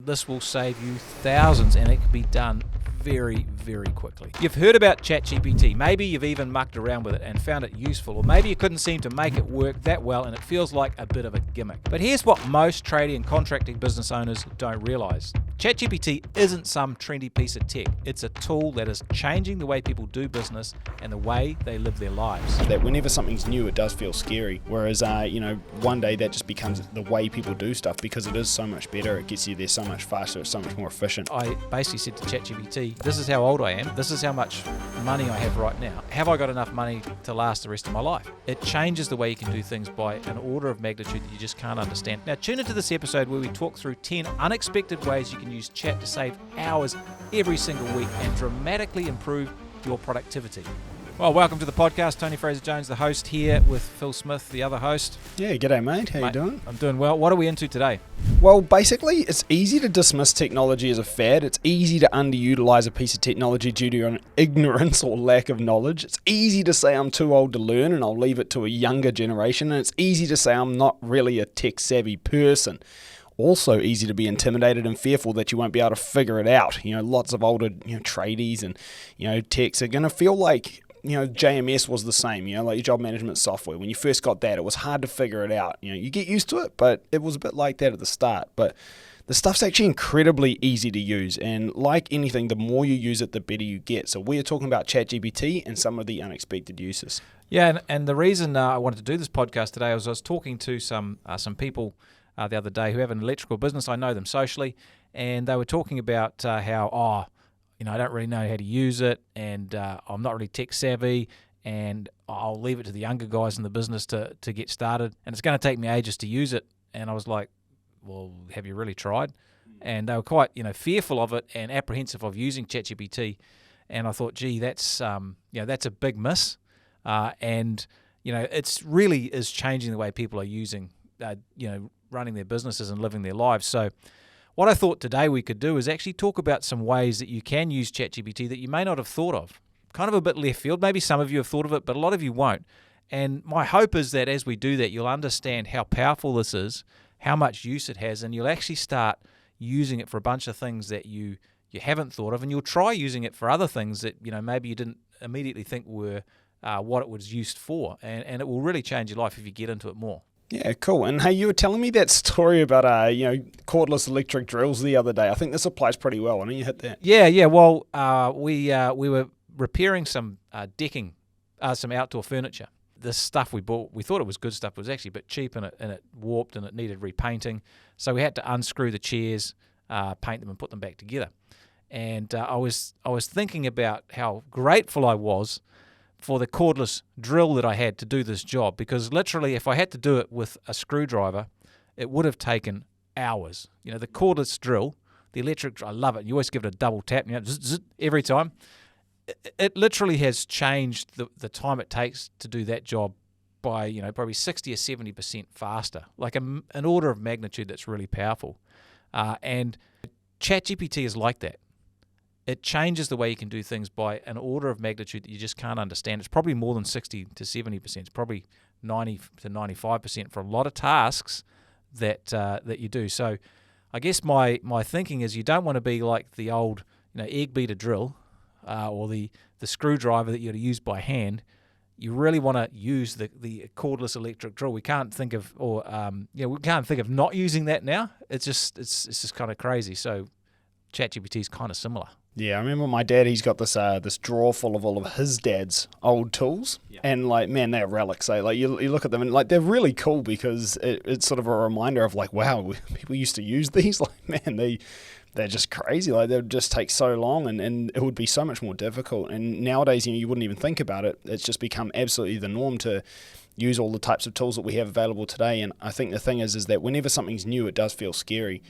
this will save you thousands, and it can be done very, very quickly. You've heard about ChatGPT. Maybe you've even mucked around with it and found it useful, or maybe you couldn't seem to make it work that well and it feels like a bit of a gimmick. But here's what most tradie and contracting business owners don't realize. ChatGPT isn't some trendy piece of tech. It's a tool that is changing the way people do business and the way they live their lives. That whenever something's new, it does feel scary. Whereas, one day that just becomes the way people do stuff because it is so much better. It gets you there so much faster. It's so much more efficient. I basically said to ChatGPT, this is how old I am. This is how much money I have right now. Have I got enough money to last the rest of my life? It changes the way you can do things by an order of magnitude that you just can't understand. Now, tune into this episode where we talk through 10 unexpected ways you can use chat to save hours every single week and dramatically improve your productivity. Well, welcome to the podcast. Tony Fraser-Jones, the host, here with Phil Smith, the other host. Yeah, g'day mate, how you doing? I'm doing well. What are we into today? Well, basically, it's easy to dismiss technology as a fad. It's easy to underutilize a piece of technology due to your own ignorance or lack of knowledge. It's easy to say I'm too old to learn and I'll leave it to a younger generation. And it's easy to say I'm not really a tech-savvy person. Also easy to be intimidated and fearful that you won't be able to figure it out. Lots of older, tradies and, techs are going to feel like, JMS was the same, like your job management software. When you first got that, it was hard to figure it out. You get used to it, but it was a bit like that at the start. But the stuff's actually incredibly easy to use. And like anything, the more you use it, the better you get. So we are talking about ChatGPT and some of the unexpected uses. Yeah, and the reason I wanted to do this podcast today was I was talking to some people the other day who have an electrical business. I know them socially, and they were talking about how, I don't really know how to use it, and I'm not really tech savvy, and I'll leave it to the younger guys in the business to get started, and it's going to take me ages to use it. And I was like, well, have you really tried? And they were quite, fearful of it and apprehensive of using ChatGPT. And I thought, gee, that's a big miss. And it's really is changing the way people are using, running their businesses and living their lives. So what I thought today we could do is actually talk about some ways that you can use ChatGPT that you may not have thought of. Kind of a bit left field. Maybe some of you have thought of it, but a lot of you won't. And my hope is that as we do that, you'll understand how powerful this is, how much use it has, and you'll actually start using it for a bunch of things that you haven't thought of, and you'll try using it for other things that maybe you didn't immediately think were what it was used for. And it will really change your life if you get into it more. Yeah, cool. And hey, you were telling me that story about cordless electric drills the other day. I think this applies pretty well. Why don't you hit that? Yeah. Well, we were repairing some decking, some outdoor furniture. This stuff we bought, we thought it was good stuff. It was actually a bit cheap, and it warped and it needed repainting. So we had to unscrew the chairs, paint them, and put them back together. And I was thinking about how grateful I was for the cordless drill that I had to do this job, because literally if I had to do it with a screwdriver, it would have taken hours. The cordless drill, the electric, I love it. You always give it a double tap, zzz, zzz, every time. It literally has changed the time it takes to do that job by, probably 60 or 70% faster, like an order of magnitude that's really powerful. And ChatGPT is like that. It changes the way you can do things by an order of magnitude that you just can't understand. It's probably more than 60 to 70%. It's probably 90 to 95% for a lot of tasks that you do. So I guess my thinking is you don't want to be like the old egg beater drill or the screwdriver that you use by hand. You really want to use the cordless electric drill. We can't think of not using that now. It's just kind of crazy. So ChatGPT is kind of similar. Yeah, I remember my dad, he's got this drawer full of all of his dad's old tools. Yeah. And man, they're relics. You look at them and they're really cool because it's sort of a reminder of wow, people used to use these. Man, they're just crazy. They would just take so long and it would be so much more difficult. And nowadays, you wouldn't even think about it. It's just become absolutely the norm to use all the types of tools that we have available today. And I think the thing is that whenever something's new, it does feel scary.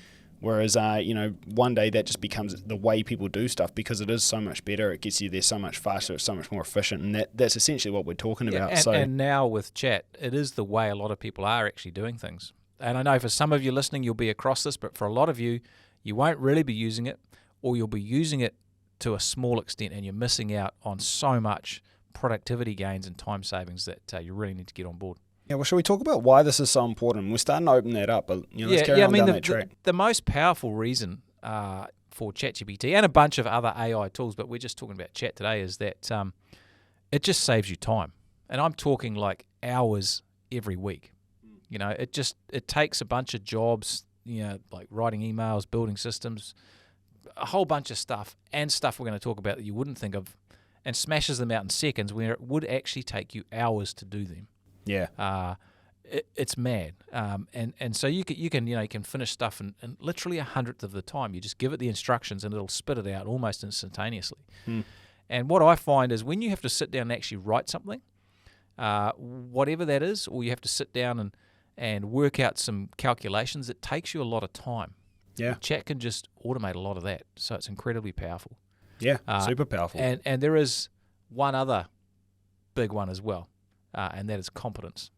Whereas, one day that just becomes the way people do stuff because it is so much better. It gets you there so much faster. It's so much more efficient. And that's essentially what we're talking about. And now with chat, it is the way a lot of people are actually doing things. And I know for some of you listening, you'll be across this, but for a lot of you, you won't really be using it, or you'll be using it to a small extent, and you're missing out on so much productivity gains and time savings that you really need to get on board. Yeah, well, shall we talk about why this is so important? We're starting to open that up, but let's carry on down that track. The most powerful reason for ChatGPT and a bunch of other AI tools, but we're just talking about chat today, is that it just saves you time. And I'm talking like hours every week. It takes a bunch of jobs, like writing emails, building systems, a whole bunch of stuff, and stuff we're going to talk about that you wouldn't think of, and smashes them out in seconds where it would actually take you hours to do them. Yeah. It's mad. And so you can finish stuff in literally 1/100th of the time. You just give it the instructions and it'll spit it out almost instantaneously. And what I find is when you have to sit down and actually write something, whatever that is, or you have to sit down and work out some calculations, it takes you a lot of time. Yeah. Chat can just automate a lot of that, so it's incredibly powerful. Yeah, super powerful. And there is one other big one as well, and that is competence.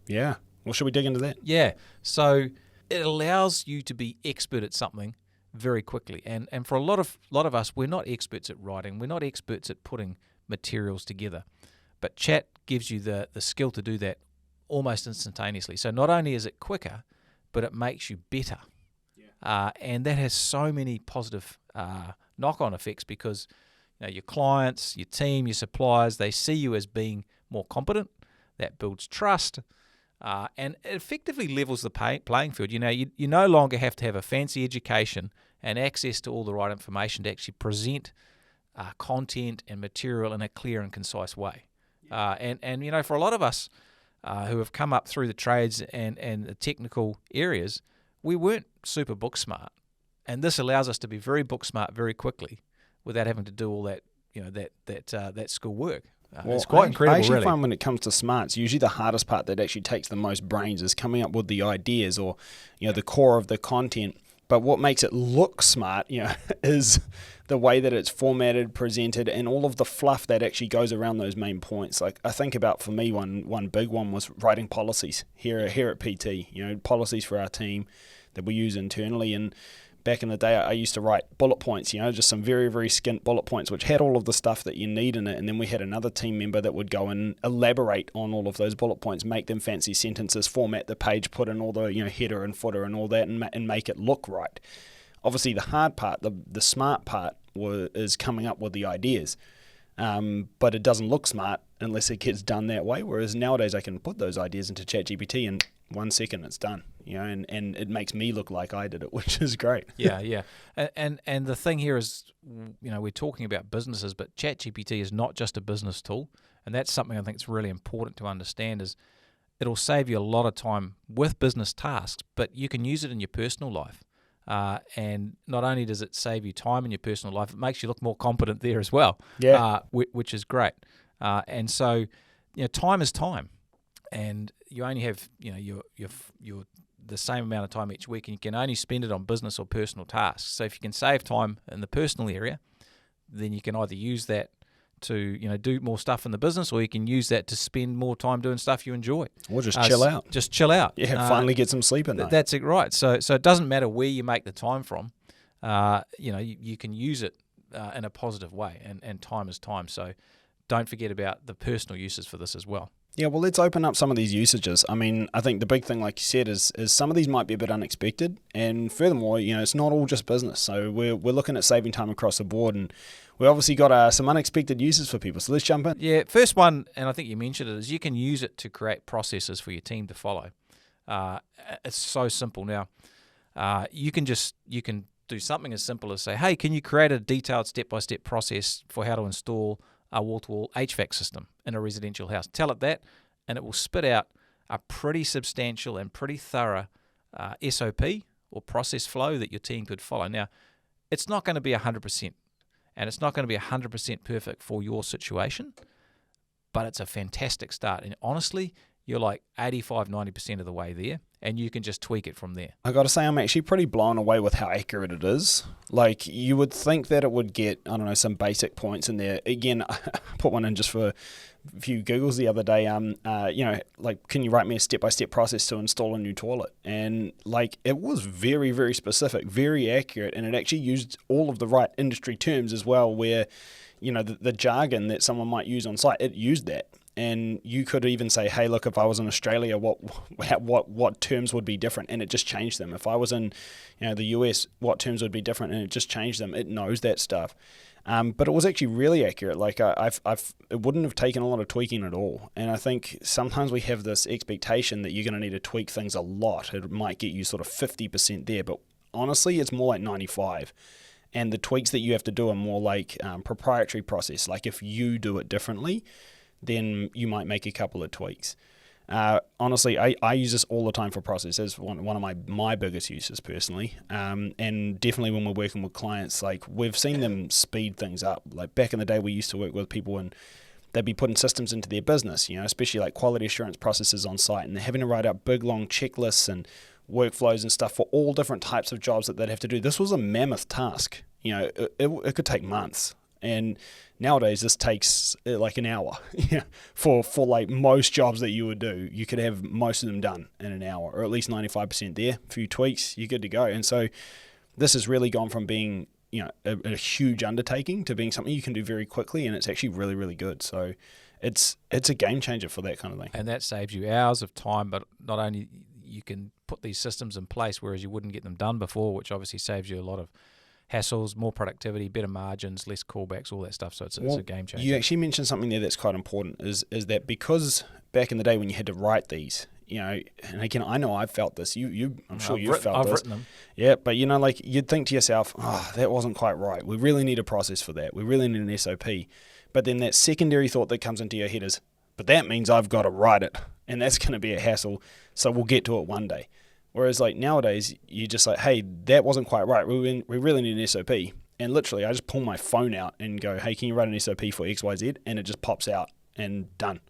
Yeah. Well, should we dig into that? Yeah. So it allows you to be expert at something very quickly. And for a lot of us, we're not experts at writing. We're not experts at putting materials together. But chat gives you the skill to do that almost instantaneously. So not only is it quicker, but it makes you better. Yeah. And that has so many positive knock-on effects because your clients, your team, your suppliers, they see you as being more competent. That builds trust. And it effectively levels the playing field. You no longer have to have a fancy education and access to all the right information to actually present content and material in a clear and concise way. And for a lot of us who have come up through the trades and the technical areas, we weren't super book smart. And this allows us to be very book smart very quickly without having to do all that, that school work. It's quite incredible, I actually really. find when it comes to smarts, usually the hardest part that actually takes the most brains is coming up with the ideas or, the core of the content. But what makes it look smart, is the way that it's formatted, presented, and all of the fluff that actually goes around those main points. Like I think about, for me, one big one was writing policies here at PT, policies for our team that we use internally. And back in the day, I used to write bullet points, just some very, very skint bullet points, which had all of the stuff that you need in it. And then we had another team member that would go and elaborate on all of those bullet points, make them fancy sentences, format the page, put in all the header and footer and all that, and make it look right. Obviously, the hard part, the smart part, is coming up with the ideas. But it doesn't look smart unless it gets done that way. Whereas nowadays, I can put those ideas into ChatGPT and 1 second it's done, and it makes me look like I did it, which is great. Yeah. And the thing here is, we're talking about businesses, but ChatGPT is not just a business tool, and that's something I think it's really important to understand is it'll save you a lot of time with business tasks, but you can use it in your personal life. And not only does it save you time in your personal life, it makes you look more competent there as well, which is great. And so, time is time. And you only have, your the same amount of time each week, and you can only spend it on business or personal tasks. So if you can save time in the personal area, then you can either use that to do more stuff in the business, or you can use that to spend more time doing stuff you enjoy, or just chill out. Just chill out. Yeah, finally get some sleep at night. That's it, right? So it doesn't matter where you make the time from. You can use it in a positive way, and time is time. So don't forget about the personal uses for this as well. Yeah, well, let's open up some of these usages. I mean, I think the big thing, like you said, is some of these might be a bit unexpected, and furthermore, it's not all just business. So we're looking at saving time across the board, and we obviously got some unexpected uses for people. So let's jump in. Yeah, first one, and I think you mentioned it, is you can use it to create processes for your team to follow. It's so simple now. You can do something as simple as say, hey, can you create a detailed step-by-step process for how to install a wall-to-wall HVAC system in a residential house? Tell it that, and it will spit out a pretty substantial and pretty thorough SOP or process flow that your team could follow. Now, it's not going to be 100%, and it's not going to be 100% perfect for your situation, but it's a fantastic start. And honestly, you're like 85, 90% of the way there, and you can just tweak it from there. I got to say, I'm actually pretty blown away with how accurate it is. Like, you would think that it would get, some basic points in there. Again, I put one in just for a few Googles the other day. Can you write me a step-by-step process to install a new toilet? And, it was very, very specific, very accurate, and it actually used all of the right industry terms as well, where, the jargon that someone might use on site, it used that. and you could even say, hey, look, if I was in Australia, what terms would be different, and it just changed them. If I was in the US, what terms would be different, and it just changed them. It knows that stuff. But it was actually really accurate. Like it wouldn't have taken a lot of tweaking at all. And I think sometimes we have this expectation that you're going to need to tweak things a lot. It might get you sort of 50% there, but honestly, it's more like 95. And the tweaks that you have to do are more like proprietary process. Like if you do it differently, then you might make a couple of tweaks. Honestly, I use this all the time for process. It's one of my biggest uses personally. And definitely when we're working with clients, like we've seen them speed things up. Like back in the day, we used to work with people and they'd be putting systems into their business, especially like quality assurance processes on site, and they're having to write out big long checklists and workflows and stuff for all different types of jobs that they'd have to do. This was a mammoth task. It could take months. And nowadays, this takes like an hour. For like most jobs that you would do, you could have most of them done in an hour, or at least 95% there. A few tweaks, you're good to go. And so this has really gone from being a huge undertaking to being something you can do very quickly, and it's actually really, really good. So it's a game changer for that kind of thing. And that saves you hours of time, but not only you can put these systems in place, whereas you wouldn't get them done before, which obviously saves you a lot of hassles, more productivity, better margins, less callbacks, all that stuff. So it's a game changer. You actually mentioned something there that's quite important, is that because back in the day when you had to write these, and again, I know I've felt this. I'm sure you've felt this. I've written them. Yeah, but like you'd think to yourself, oh, that wasn't quite right. We really need a process for that. We really need an SOP. But then that secondary thought that comes into your head is, but that means I've got to write it, and that's going to be a hassle. So we'll get to it one day. Whereas like nowadays, you're just like, hey, that wasn't quite right. We really need an SOP. And literally, I just pull my phone out and go, hey, can you write an SOP for XYZ? And it just pops out and done.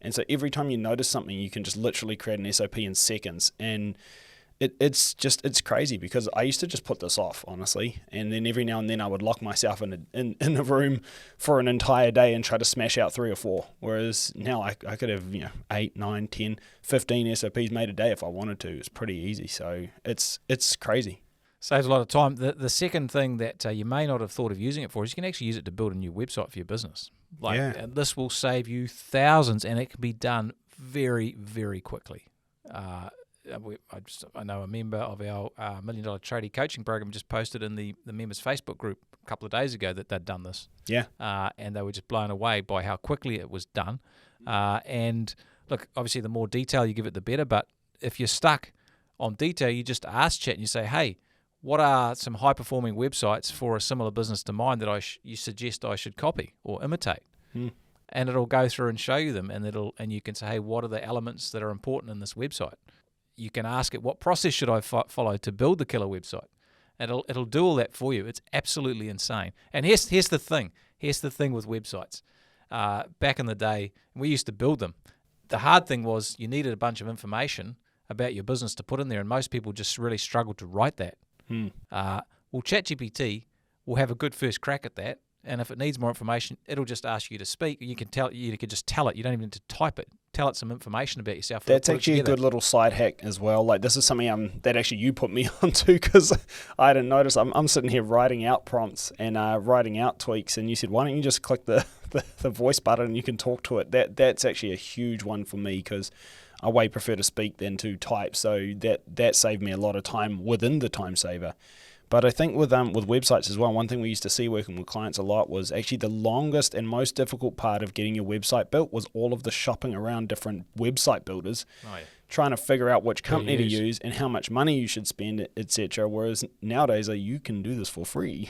And so every time you notice something, you can just literally create an SOP in seconds. And it's crazy, because I used to just put this off, honestly. And then every now and then I would lock myself in a room for an entire day and try to smash out 3 or 4. Whereas now I could have 8, 9, 10, 15 SOPs made a day if I wanted to. It's pretty easy. So it's crazy. Saves a lot of time. The second thing that you may not have thought of using it for is you can actually use it to build a new website for your business. This will save you thousands, and it can be done very, very quickly. I know a member of our $1 Million Tradie coaching program just posted in the members Facebook group a couple of days ago that they'd done this. Yeah. And they were just blown away by how quickly it was done. And look, obviously the more detail you give it, the better. But if you're stuck on detail, you just ask chat and you say, hey, what are some high-performing websites for a similar business to mine that you suggest I should copy or imitate? And it'll go through and show you them, and you can say, hey, what are the elements that are important in this website? You can ask it, what process should I follow to build the killer website? And it'll do all that for you. It's absolutely insane. And here's the thing. Here's the thing with websites. Back in the day, we used to build them. The hard thing was you needed a bunch of information about your business to put in there, and most people just really struggled to write that. Well, ChatGPT will have a good first crack at that, and if it needs more information, it'll just ask you to speak. You can just tell it. You don't even need to type it. Tell it some information about yourself. That's actually a good little side hack as well. Like this is something that actually you put me onto, because I didn't notice. I'm sitting here writing out prompts and writing out tweaks, and you said, why don't you just click the voice button and you can talk to it. That's actually a huge one for me, because I way prefer to speak than to type. So that saved me a lot of time within the time saver. But I think with websites as well, one thing we used to see working with clients a lot was actually the longest and most difficult part of getting your website built was all of the shopping around different website builders, trying to figure out which company to use and how much money you should spend, etc. Whereas nowadays, you can do this for free.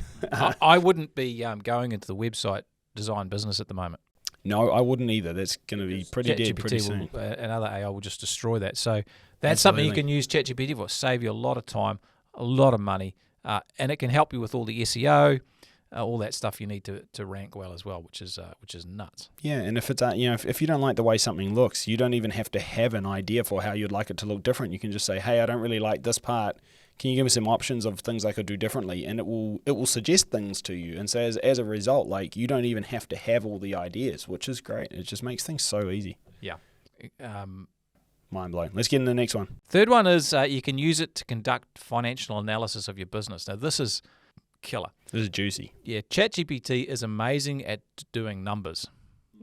I wouldn't be going into the website design business at the moment. No, I wouldn't either. That's going to be pretty dead pretty soon. And other AI will just destroy that. So that's something you can use ChatGPT for. Save you a lot of time, a lot of money. And it can help you with all the SEO, all that stuff you need to rank well as well, which is nuts. Yeah, and if it's if you don't like the way something looks, you don't even have to have an idea for how you'd like it to look different. You can just say, hey, I don't really like this part. Can you give me some options of things I could do differently? And it will suggest things to you. And so as a result, like you don't even have to have all the ideas, which is great. It just makes things so easy. Yeah. Mind blowing. Let's get into the next one. Third one is you can use it to conduct financial analysis of your business. Now, this is killer. This is juicy. Yeah, ChatGPT is amazing at doing numbers.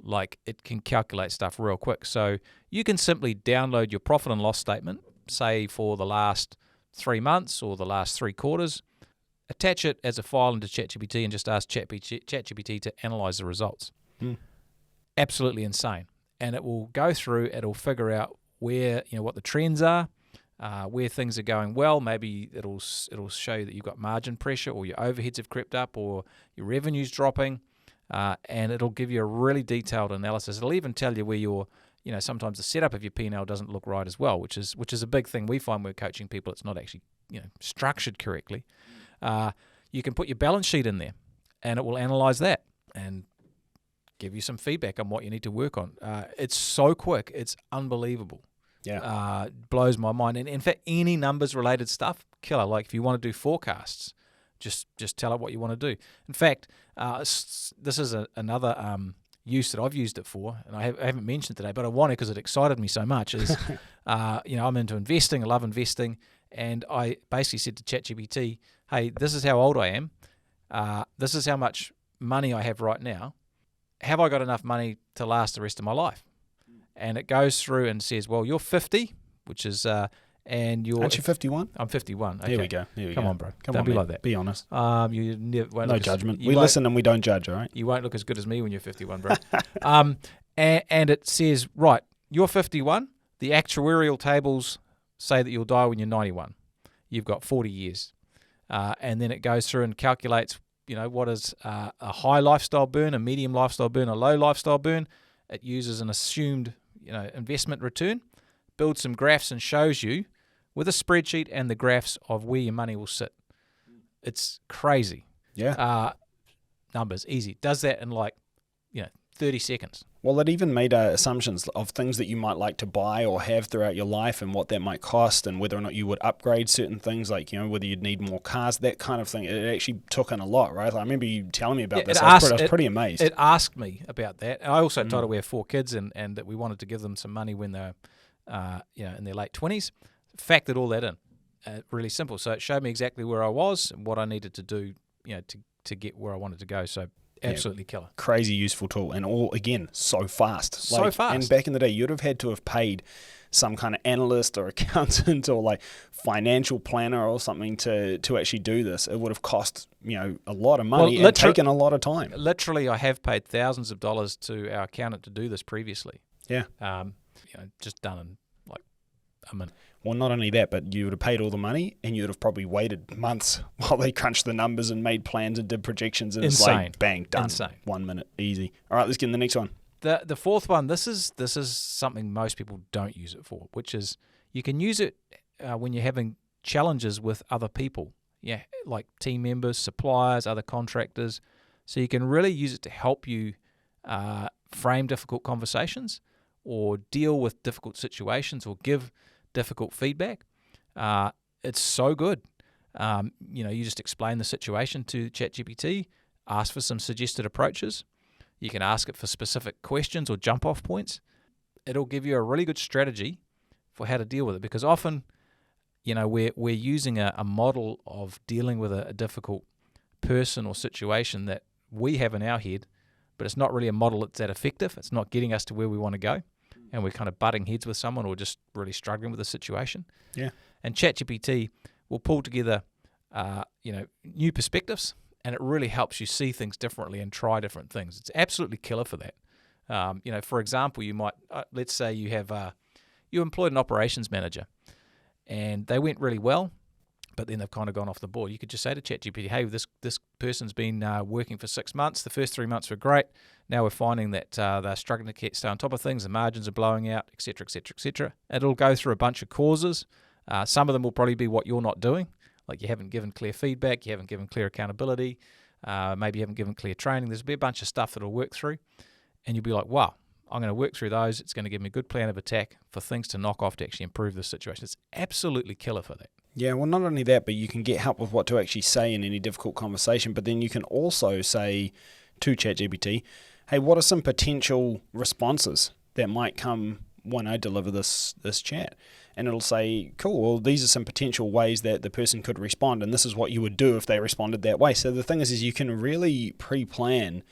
Like, it can calculate stuff real quick. So you can simply download your profit and loss statement, say for the last 3 months or the last 3 quarters, attach it as a file into ChatGPT and just ask ChatGPT to analyze the results. Absolutely insane. And it will go through, it'll figure out where, what the trends are, where things are going well. Maybe it'll show you that you've got margin pressure, or your overheads have crept up, or your revenue's dropping, and it'll give you a really detailed analysis. It'll even tell you where your, sometimes the setup of your P&L doesn't look right as well, which is a big thing we find when we're coaching people. It's not actually structured correctly. You can put your balance sheet in there, and it will analyze that and give you some feedback on what you need to work on. It's so quick, it's unbelievable. Yeah. Blows my mind. And in fact, any numbers related stuff, killer. Like if you want to do forecasts, just tell it what you want to do. In fact, this is another use that I've used it for, and I haven't mentioned today, but I want to because it excited me so much. Is I'm into investing, I love investing, and I basically said to ChatGPT, hey, this is how old I am, this is how much money I have right now. Have I got enough money to last the rest of my life? And it goes through and says, well, you're 50, which is, and you're... Aren't you 51? I'm 51. Okay. There we go. Come on, bro. Come don't on, be man. like that. Be honest. You never, won't No look judgment. You We won't- listen and we don't judge, all right? You won't look as good as me when you're 51, bro. And it says, right, you're 51. The actuarial tables say that you'll die when you're 91. You've got 40 years. And then it goes through and calculates, what is a high lifestyle burn, a medium lifestyle burn, a low lifestyle burn. It uses an assumed, investment return, builds some graphs and shows you with a spreadsheet and the graphs of where your money will sit. It's crazy. Yeah. Numbers, easy. Does that in 30 seconds. Well, it even made assumptions of things that you might like to buy or have throughout your life and what that might cost and whether or not you would upgrade certain things, like, whether you'd need more cars, that kind of thing. It actually took in a lot, right? I remember you telling me about this. I was pretty amazed. It asked me about that. And I also told her we have 4 kids and that we wanted to give them some money when they're in their late 20s. Factored all that in. Really simple. So it showed me exactly where I was and what I needed to do, to get where I wanted to go. So absolutely killer. Crazy useful tool, and all, again, so fast. So fast. And back in the day, you'd have had to have paid some kind of analyst or accountant or financial planner or something to actually do this. It would have cost, a lot of money and taken a lot of time. Literally, I have paid thousands of dollars to our accountant to do this previously. Yeah. Just done in a minute. Well, not only that, but you would have paid all the money and you would have probably waited months while they crunched the numbers and made plans and did projections. And Insane. It's bang, done. Insane. 1 minute, easy. All right, let's get in the next one. The fourth one, this is something most people don't use it for, which is you can use it when you're having challenges with other people, like team members, suppliers, other contractors. So you can really use it to help you frame difficult conversations or deal with difficult situations or give difficult feedback. It's so good. You just explain the situation to ChatGPT, ask for some suggested approaches. You can ask it for specific questions or jump-off points. It'll give you a really good strategy for how to deal with it, because often, we're using a model of dealing with a difficult person or situation that we have in our head, but it's not really a model that's that effective. It's not getting us to where we want to go, and we're kind of butting heads with someone or just really struggling with the situation. Yeah. And ChatGPT will pull together, new perspectives, and it really helps you see things differently and try different things. It's absolutely killer for that. For example, you might, let's say you have, you employed an operations manager, and they went really well, but then they've kind of gone off the board. You could just say to ChatGPT, hey, this person's been working for 6 months. The first 3 months were great. Now we're finding that they're struggling to stay on top of things. The margins are blowing out, et cetera, et cetera, et cetera. It'll go through a bunch of causes. Some of them will probably be what you're not doing, like you haven't given clear feedback, you haven't given clear accountability, maybe you haven't given clear training. There'll be a bunch of stuff that will work through, and you'll be like, wow, I'm going to work through those. It's going to give me a good plan of attack for things to knock off to actually improve the situation. It's absolutely killer for that. Yeah, well, not only that, but you can get help with what to actually say in any difficult conversation, but then you can also say to ChatGPT, hey, what are some potential responses that might come when I deliver this chat? And it'll say, cool, well, these are some potential ways that the person could respond, and this is what you would do if they responded that way. So the thing is you can really pre-plan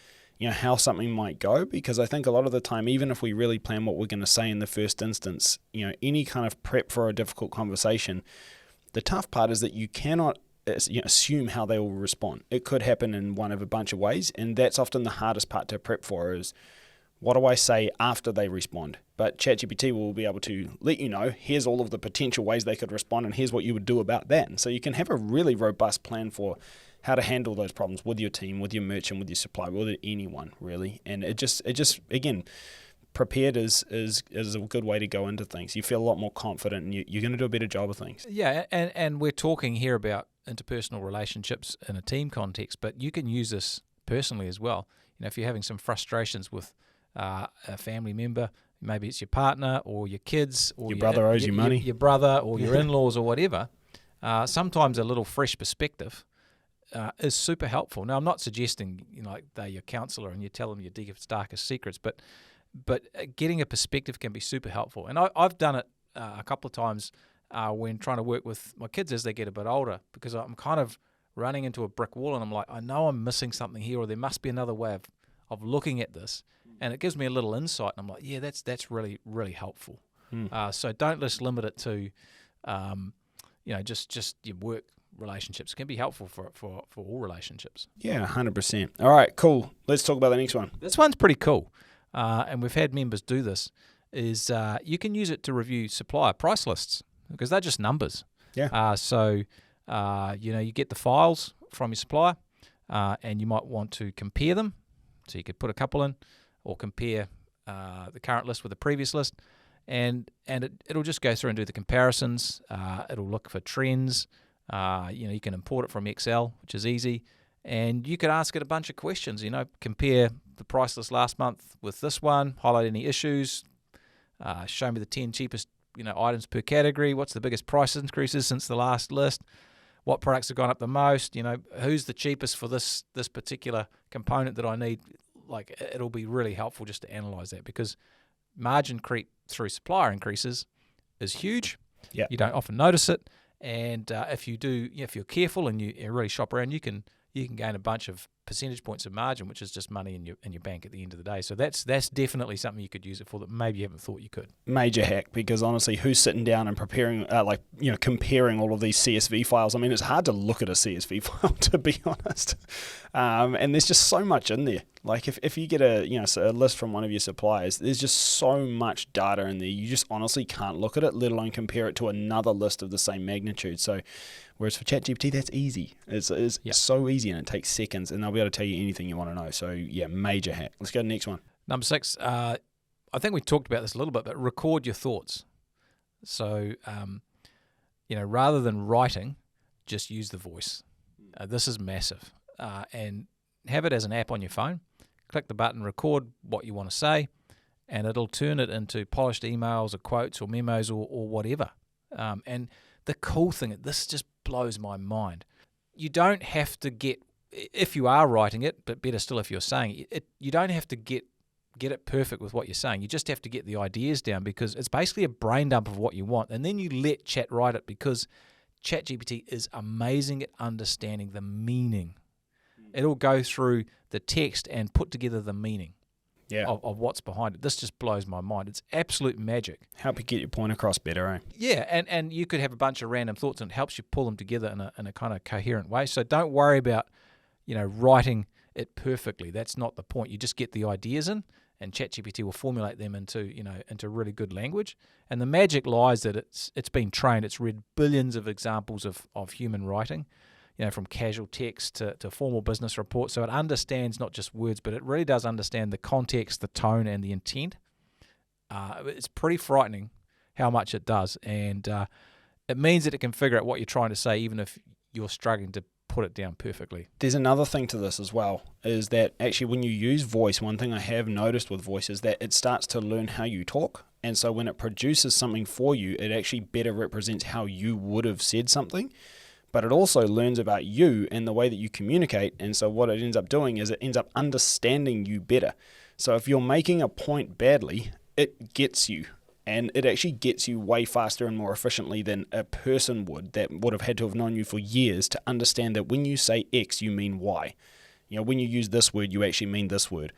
how something might go, because I think a lot of the time, even if we really plan what we're going to say in the first instance, any kind of prep for a difficult conversation, the tough part is that you cannot assume how they will respond. It could happen in one of a bunch of ways, and that's often the hardest part to prep for is, what do I say after they respond? But ChatGPT will be able to let you know, here's all of the potential ways they could respond, and here's what you would do about that. And so you can have a really robust plan for how to handle those problems with your team, with your merchant, with your supplier, with anyone, really. And it just again, prepared is a good way to go into things. You feel a lot more confident, and you're going to do a better job of things. Yeah, and we're talking here about interpersonal relationships in a team context, but you can use this personally as well. If you're having some frustrations with a family member, maybe it's your partner or your kids, or your brother owes you money, your brother or your in-laws or whatever. Sometimes a little fresh perspective is super helpful. Now, I'm not suggesting like they're your counselor and you tell them your deepest, darkest secrets, but getting a perspective can be super helpful. And I've done it a couple of times when trying to work with my kids as they get a bit older, because I'm kind of running into a brick wall and I'm like, I know I'm missing something here, or there must be another way of looking at this. And it gives me a little insight, and I'm like, yeah, that's really, really helpful. So don't just limit it to, just your work relationships. It can be helpful for all relationships. Yeah, 100%. All right, cool. Let's talk about the next one. This one's pretty cool, and we've had members do this, is you can use it to review supplier price lists, because they're just numbers. Yeah. So you get the files from your supplier, and you might want to compare them. So you could put a couple in, or compare the current list with the previous list, and it'll just go through and do the comparisons. It'll look for trends. You can import it from Excel, which is easy, and you could ask it a bunch of questions. Compare the price list last month with this one, highlight any issues, show me the 10 cheapest items per category. What's the biggest price increases since the last list? What products have gone up the most? Who's the cheapest for this particular component that I need? Like, it'll be really helpful just to analyze that, because margin creep through supplier increases is huge. Yeah. You don't often notice it, and if you do, if you're careful and you really shop around, you can gain a bunch of percentage points of margin, which is just money in your bank at the end of the day. So that's definitely something you could use it for that maybe you haven't thought you could. Major hack, because honestly, who's sitting down and preparing, comparing all of these CSV files? I mean, it's hard to look at a CSV file, to be honest. And there's just so much in there. Like if you get a list from one of your suppliers, there's just so much data in there. You just honestly can't look at it, let alone compare it to another list of the same magnitude. So, whereas for ChatGPT, that's easy. It's so easy, and it takes seconds, and they'll be able to tell you anything you want to know. So yeah, major hack. Let's go to the next one. Number 6. I think we talked about this a little bit, but record your thoughts. So rather than writing, just use the voice. This is massive, and have it as an app on your phone. Click the button, record what you want to say, and it'll turn it into polished emails or quotes or memos or whatever. And the cool thing, this just blows my mind. You don't have to if you are writing it, but better still if you're saying it, you don't have to get it perfect with what you're saying. You just have to get the ideas down, because it's basically a brain dump of what you want, and then you let Chat write it, because ChatGPT is amazing at understanding the meaning. It'll go through the text and put together the meaning of what's behind it. This just blows my mind. It's absolute magic. Help you get your point across better, eh? Yeah, and you could have a bunch of random thoughts, and it helps you pull them together in a kind of coherent way. So don't worry about writing it perfectly. That's not the point. You just get the ideas in, and ChatGPT will formulate them into really good language. And the magic lies that it's been trained. It's read billions of examples of human writing, from casual text to formal business reports. So it understands not just words, but it really does understand the context, the tone, and the intent. It's pretty frightening how much it does. And it means that it can figure out what you're trying to say, even if you're struggling to put it down perfectly. There's another thing to this as well, is that actually when you use voice, one thing I have noticed with voice is that it starts to learn how you talk. And so when it produces something for you, it actually better represents how you would have said something. But it also learns about you and the way that you communicate. And so what it ends up doing is it ends up understanding you better. So if you're making a point badly, it gets you. And it actually gets you way faster and more efficiently than a person would that would have had to have known you for years to understand that when you say X, you mean Y. when you use this word, you actually mean this word.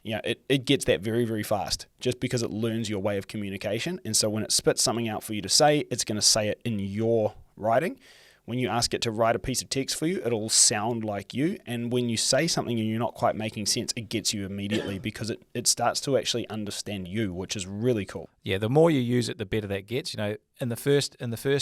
It gets that very, very fast just because it learns your way of communication. And so when it spits something out for you to say, it's going to say it in your writing. When you ask it to write a piece of text for you, it'll sound like you. And when you say something and you're not quite making sense, it gets you immediately because it starts to actually understand you, which is really cool. Yeah, the more you use it, the better that gets. In the first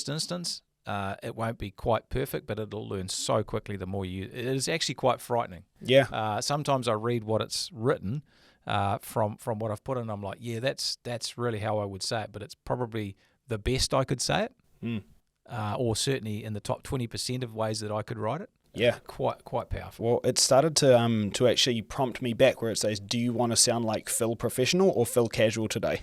instance, it won't be quite perfect, but it'll learn so quickly the more you use it. It is actually quite frightening. Yeah. Sometimes I read what it's written from what I've put in, and I'm like, yeah, that's really how I would say it, but it's probably the best I could say it. Or certainly in the top 20% of ways that I could write it. Yeah. Quite powerful. Well, it started to actually prompt me back where it says, do you want to sound like Phil Professional or Phil Casual today?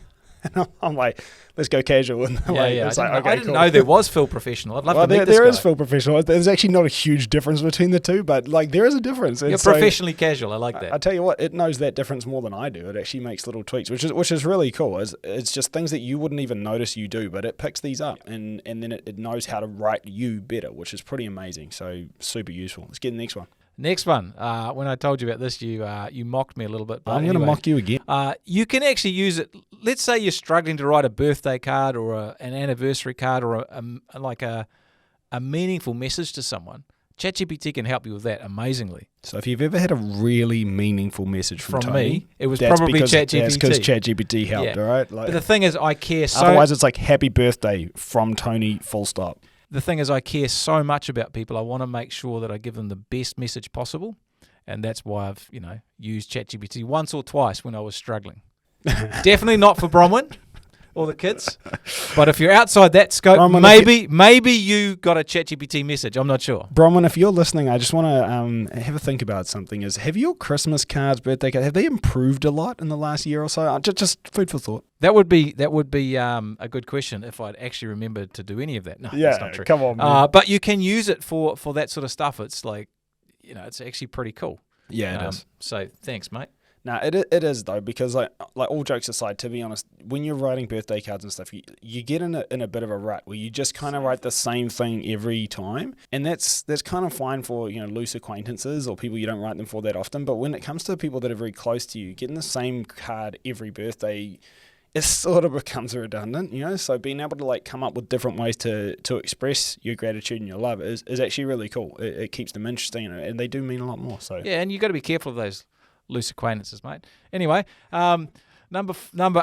And I'm like, let's go casual. And I didn't know there was Phil Professional. I'd love to meet this there guy. is Phil Professional. There's actually not a huge difference between the two, but there is a difference. You're professionally casual. I like that. I tell you what, it knows that difference more than I do. It actually makes little tweaks, which is really cool. It's just things that you wouldn't even notice you do, but it picks these up and then it knows how to write you better, which is pretty amazing. So super useful. Let's get the next one. Next one. When I told you about this, you mocked me a little bit. But I'm going to mock you again. You can actually use it. Let's say you're struggling to write a birthday card or an anniversary card or a meaningful message to someone. ChatGPT can help you with that amazingly. So if you've ever had a really meaningful message from Tony, me, it was probably ChatGPT. That's because ChatGPT helped, all right? But the thing is, I care so... Otherwise, it's like, happy birthday from Tony, full stop. The thing is, I care so much about people. I want to make sure that I give them the best message possible, and that's why I've used ChatGPT once or twice when I was struggling. Definitely not for Bronwyn or the kids, but if you're outside that scope, Bronwyn, maybe you got a ChatGPT message. I'm not sure. Bronwyn, if you're listening, I just want to have a think about something. Have your Christmas cards, birthday cards, have they improved a lot in the last year or so? Just food for thought. That would be a good question if I'd actually remembered to do any of that. No, that's not true. Come on, man. But you can use it for that sort of stuff. It's like, it's actually pretty cool. Yeah, it is. So thanks, mate. No, it is though, because like all jokes aside, to be honest, when you're writing birthday cards and stuff, you get in a bit of a rut where you just kind of write the same thing every time, and that's kind of fine for loose acquaintances or people you don't write them for that often. But when it comes to people that are very close to you, getting the same card every birthday, it sort of becomes redundant, So being able to come up with different ways to express your gratitude and your love is actually really cool. It keeps them interesting, and they do mean a lot more. So yeah, and you got to be careful of those loose acquaintances, mate. Anyway, number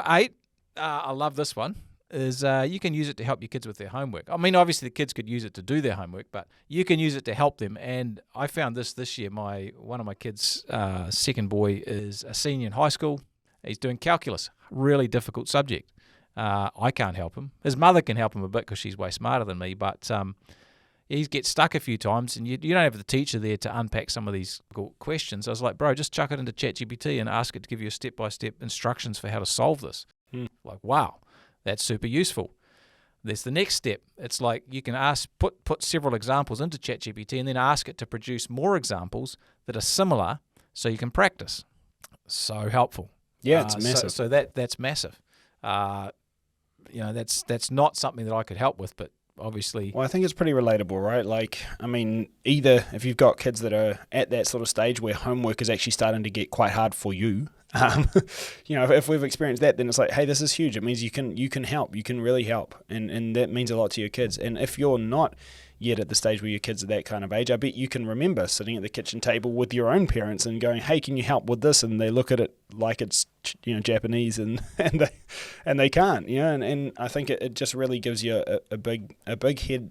8, I love this one, is you can use it to help your kids with their homework. I mean, obviously the kids could use it to do their homework, but you can use it to help them. And I found this year, one of my kids' second boy is a senior in high school. He's doing calculus, really difficult subject. I can't help him. His mother can help him a bit because she's way smarter than me, but he gets stuck a few times, and you don't have the teacher there to unpack some of these questions. I was like, bro, just chuck it into ChatGPT and ask it to give you a step-by-step instructions for how to solve this. Like, wow, that's super useful. There's the next step. It's like you can put several examples into ChatGPT and then ask it to produce more examples that are similar so you can practice. So helpful. Yeah, it's massive. So that's massive. That's not something that I could help with, but obviously. Well, I think it's pretty relatable, right? Either if you've got kids that are at that sort of stage where homework is actually starting to get quite hard for you, if we've experienced that, then it's like, hey, this is huge. It means you can help. You can really help, and that means a lot to your kids. And if you're not yet at the stage where your kids are that kind of age, I bet you can remember sitting at the kitchen table with your own parents and going, hey, can you help with this? And they look at it like it's Japanese and they can't, and I think it just really gives you a big head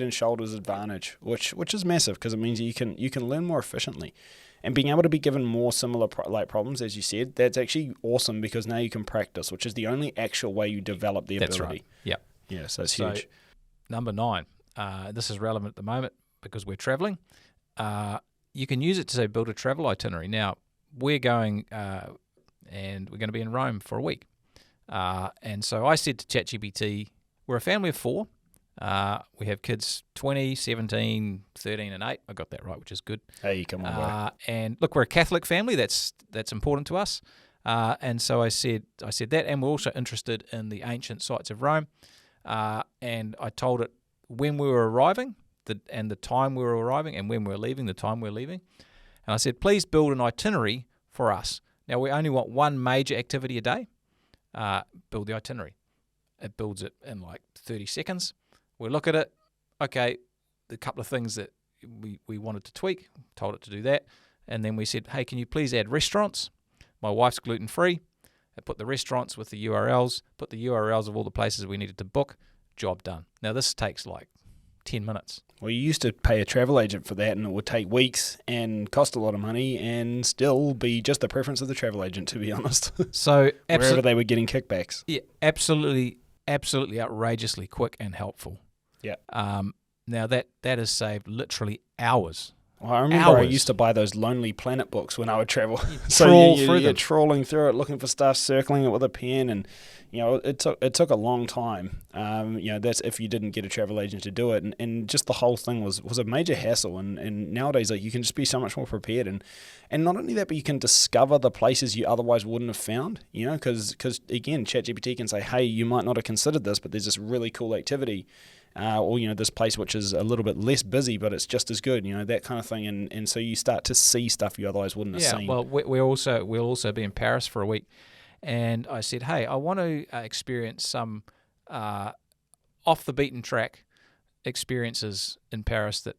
and shoulders advantage, which is massive because it means you can learn more efficiently. And being able to be given more similar problems, as you said, that's actually awesome because now you can practice, which is the only actual way you develop the ability. That's right. Yep. Yeah, so it's huge. Number 9. This is relevant at the moment because we're traveling. You can use it to build a travel itinerary. Now, we're going and we're going to be in Rome for a week. And so I said to ChatGPT, we're a family of 4. We have kids 20, 17, 13 and 8. I got that right, which is good. Hey, come on, bro. And look, we're a Catholic family. That's important to us. And so I said that, and we're also interested in the ancient sites of Rome. And I told it when we were arriving, and the time we were arriving, and when we were leaving, the time we were leaving. And I said, please build an itinerary for us. Now, we only want one major activity a day. Build the itinerary. It builds it in like 30 seconds. We look at it. Okay, the couple of things that we wanted to tweak, told it to do that. And then we said, hey, can you please add restaurants? My wife's gluten-free. I put the restaurants with the URLs, put the URLs of all the places we needed to book. Job done. Now, this takes like 10 minutes. Well, you used to pay a travel agent for that, and it would take weeks and cost a lot of money and still be just the preference of the travel agent, to be honest. So wherever they were getting kickbacks. Yeah, absolutely outrageously quick and helpful. Yeah. Now, that has saved literally hours. Well, I remember I used to buy those Lonely Planet books when I would travel. So you're trawling through it, looking for stuff, circling it with a pen, and it took a long time. That's if you didn't get a travel agent to do it, and just the whole thing was a major hassle. And nowadays, like, you can just be so much more prepared, and not only that, but you can discover the places you otherwise wouldn't have found. Because again, ChatGPT can say, hey, you might not have considered this, but there's this really cool activity. Or this place which is a little bit less busy, but it's just as good, that kind of thing, and so you start to see stuff you otherwise wouldn't have seen. Yeah, well, we'll also be in Paris for a week, and I said, hey, I want to experience some off the beaten track experiences in Paris that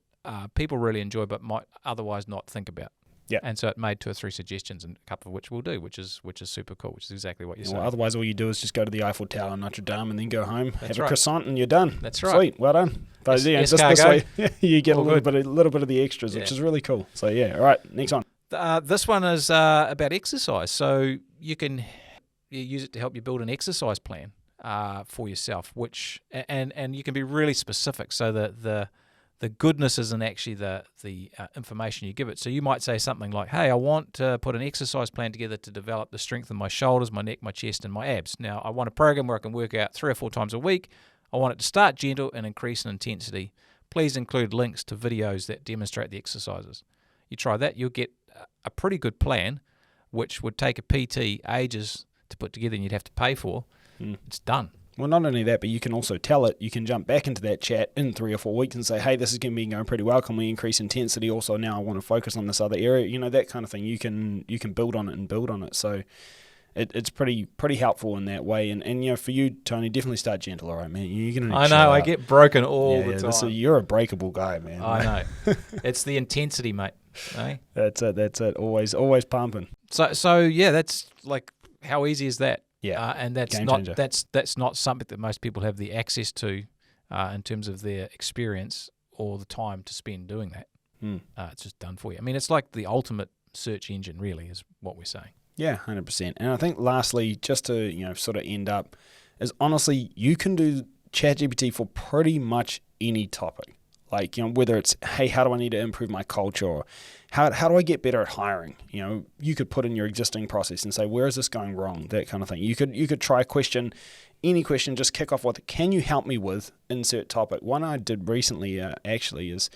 people really enjoy, but might otherwise not think about. Yeah. And so it made 2 or 3 suggestions, and a couple of which we'll do, which is super cool, which is exactly what you're saying. Otherwise, all you do is just go to the Eiffel Tower in Notre Dame and then go home, have a right. croissant, and you're done. That's right. Sweet, well done. But just this way, you get a little bit of the extras, which is really cool. So yeah, all right, next one. This one is about exercise. So you can use it to help you build an exercise plan for yourself, which and you can be really specific. So the goodness isn't actually the information you give it. So you might say something like, hey, I want to put an exercise plan together to develop the strength of my shoulders, my neck, my chest, and my abs. Now, I want a program where I can work out 3 or 4 times a week. I want it to start gentle and increase in intensity. Please include links to videos that demonstrate the exercises. You try that, you'll get a pretty good plan, which would take a PT ages to put together and you'd have to pay for. It's done. Well, not only that, but you can also tell it, you can jump back into that chat in 3 or 4 weeks and say, hey, this is going to be going pretty well. Can we increase intensity? Also, now I want to focus on this other area. That kind of thing. You can build on it. So it's pretty helpful in that way. And for you, Tony, definitely start gentle, all right, man. You're gonna I know, I get broken all the time. You're a breakable guy, man. I know. It's the intensity, mate. Eh? That's it. Always pumping. So yeah, that's like, how easy is that? Yeah, and that's not something that most people have the access to in terms of their experience or the time to spend doing that. It's just done for you. I mean, it's like the ultimate search engine, really, is what we're saying. Yeah, 100%. And I think lastly, just to sort of end up, is honestly, you can do ChatGPT for pretty much any topic. Like, whether it's, hey, how do I need to improve my culture? Or how do I get better at hiring? You could put in your existing process and say, where is this going wrong? That kind of thing. You could try any question, just kick off with, can you help me with insert topic? One I did recently actually is,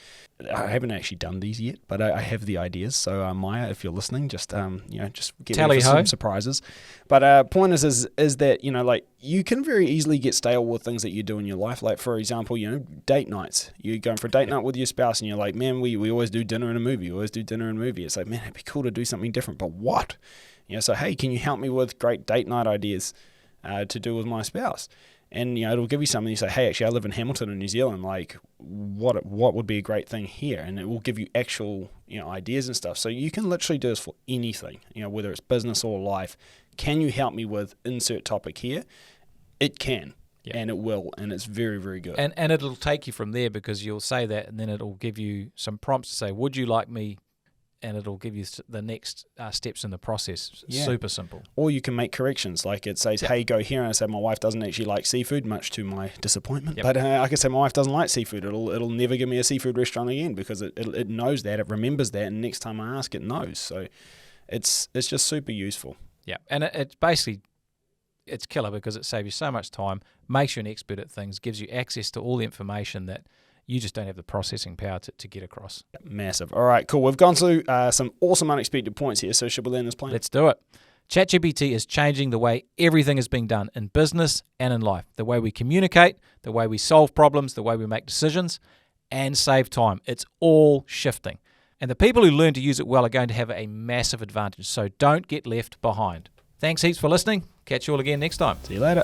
I haven't actually done these yet, but I have the ideas. So Maya, if you're listening, just get ready for some surprises. But point is that like, you can very easily get stale with things that you do in your life. Like, for example, date nights. You're going for a date night with your spouse, and you're like, man, we always do dinner and a movie. It's like, man, it'd be cool to do something different, but what? So hey, can you help me with great date night ideas to do with my spouse? And it'll give you something. You say, hey, actually, I live in Hamilton in New Zealand. Like, what would be a great thing here? And it will give you actual ideas and stuff. So you can literally do this for anything. Whether it's business or life. Can you help me with insert topic here? It can. Yep. And it will, and it's very, very good. And it'll take you from there, because you'll say that, and then it'll give you some prompts to say, would you like me? And it'll give you the next steps in the process. Yeah. Super simple. Or you can make corrections. Like, it says, hey, go here. And I say, my wife doesn't actually like seafood, much to my disappointment. Yep. But I can say, my wife doesn't like seafood. It'll never give me a seafood restaurant again, because it knows that. It remembers that. And next time I ask, it knows. So it's just super useful. Yeah. And it's basically, it's killer, because it saves you so much time, makes you an expert at things, gives you access to all the information that you just don't have the processing power to get across. Massive. All right, cool. We've gone through some awesome unexpected points here, so should we learn this plan? Let's do it. ChatGPT is changing the way everything is being done in business and in life. The way we communicate, the way we solve problems, the way we make decisions, and save time. It's all shifting. And the people who learn to use it well are going to have a massive advantage. So don't get left behind. Thanks heaps for listening. Catch you all again next time. See you later.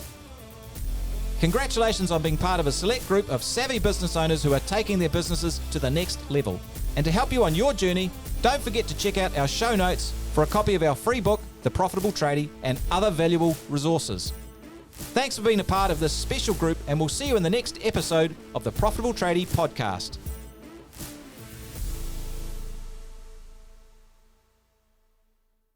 Congratulations on being part of a select group of savvy business owners who are taking their businesses to the next level. And to help you on your journey, don't forget to check out our show notes for a copy of our free book, The Profitable Tradie, and other valuable resources. Thanks for being a part of this special group, and we'll see you in the next episode of the Profitable Tradie podcast.